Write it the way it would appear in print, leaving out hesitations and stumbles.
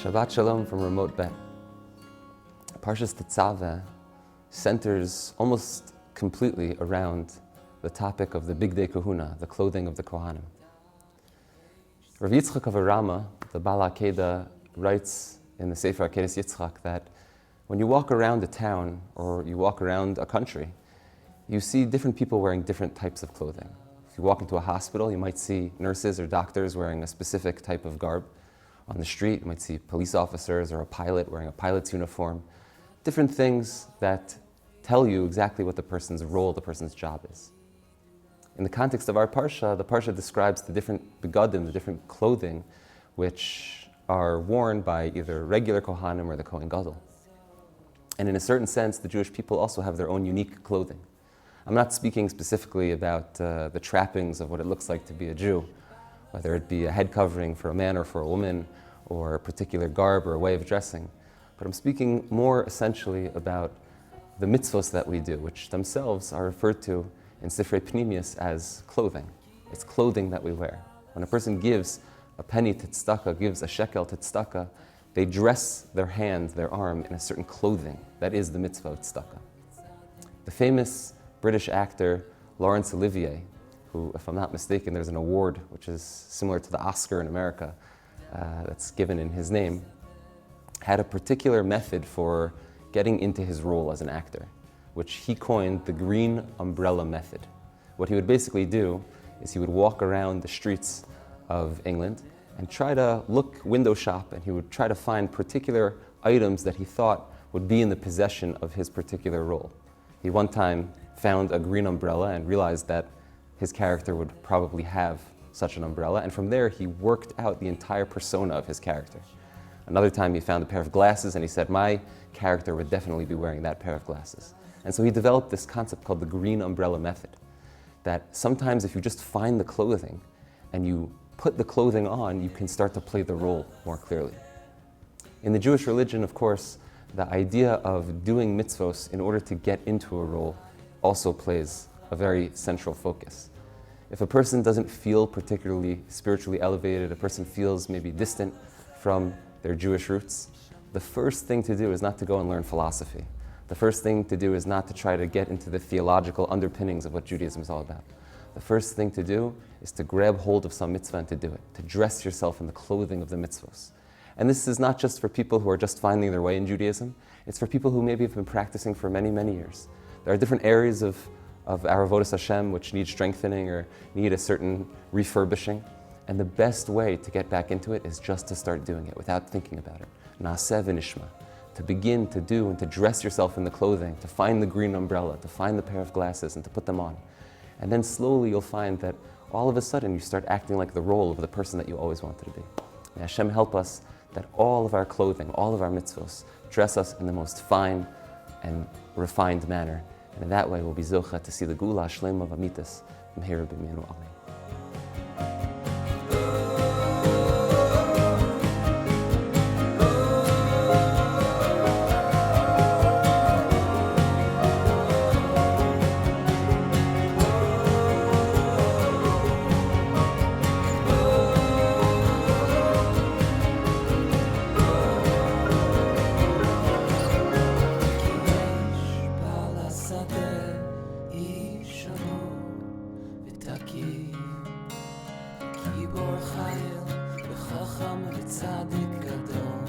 Shabbat Shalom from Ramot Bet. Parashat Tetzaveh centers almost completely around the topic of the Bigdei Kahuna, the clothing of the Kohanim. Rabbi Yitzchak of Rama, the Baal HaKedah, writes in the Sefer Akedas Yitzchak that when you walk around a town or you walk around a country, you see different people wearing different types of clothing. If you walk into a hospital, you might see nurses or doctors wearing a specific type of garb. On the street, you might see police officers or a pilot wearing a pilot's uniform. Different things that tell you exactly what the person's role, the person's job is. In the context of our parashah, the parashah describes the different begadim, the different clothing, which are worn by either regular Kohanim or the Kohen Gadol. And in a certain sense, the Jewish people also have their own unique clothing. I'm not speaking specifically about the trappings of what it looks like to be a Jew, whether it be a head covering for a man or for a woman, or a particular garb or a way of dressing. But I'm speaking more essentially about the mitzvos that we do, which themselves are referred to in Sifrei Pnimius as clothing. It's clothing that we wear. When a person gives a penny to tzedakah, gives a shekel to tzedakah, they dress their hand, their arm in a certain clothing. That is the mitzvah of tzedakah. The famous British actor Laurence Olivier, who, if I'm not mistaken, there's an award which is similar to the Oscar in America that's given in his name, had a particular method for getting into his role as an actor, which he coined the green umbrella method. What he would basically do is he would walk around the streets of England and try to window shop, and he would try to find particular items that he thought would be in the possession of his particular role. He one time found a green umbrella and realized that his character would probably have such an umbrella, and from there he worked out the entire persona of his character. Another time he found a pair of glasses and he said, my character would definitely be wearing that pair of glasses. And so he developed this concept called the green umbrella method, that sometimes if you just find the clothing and you put the clothing on, you can start to play the role more clearly. In the Jewish religion, of course, the idea of doing mitzvos in order to get into a role also plays a very central focus. If a person doesn't feel particularly spiritually elevated, a person feels maybe distant from their Jewish roots, the first thing to do is not to go and learn philosophy. The first thing to do is not to try to get into the theological underpinnings of what Judaism is all about. The first thing to do is to grab hold of some mitzvah and to do it, to dress yourself in the clothing of the mitzvahs. And this is not just for people who are just finding their way in Judaism, it's for people who maybe have been practicing for many, many years. There are different areas of our avodas Hashem which need strengthening or need a certain refurbishing. And the best way to get back into it is just to start doing it without thinking about it. Naaseh v'nishma. To begin to do and to dress yourself in the clothing, to find the green umbrella, to find the pair of glasses and to put them on. And then slowly you'll find that all of a sudden you start acting like the role of the person that you always wanted to be. May Hashem help us that all of our clothing, all of our mitzvos, dress us in the most fine and refined manner. And in that way we'll be zocha to see the Gula Shlema V'Amitas Mehera B'Meinu Amen. גיבור חייל וחכם וצדיק גדול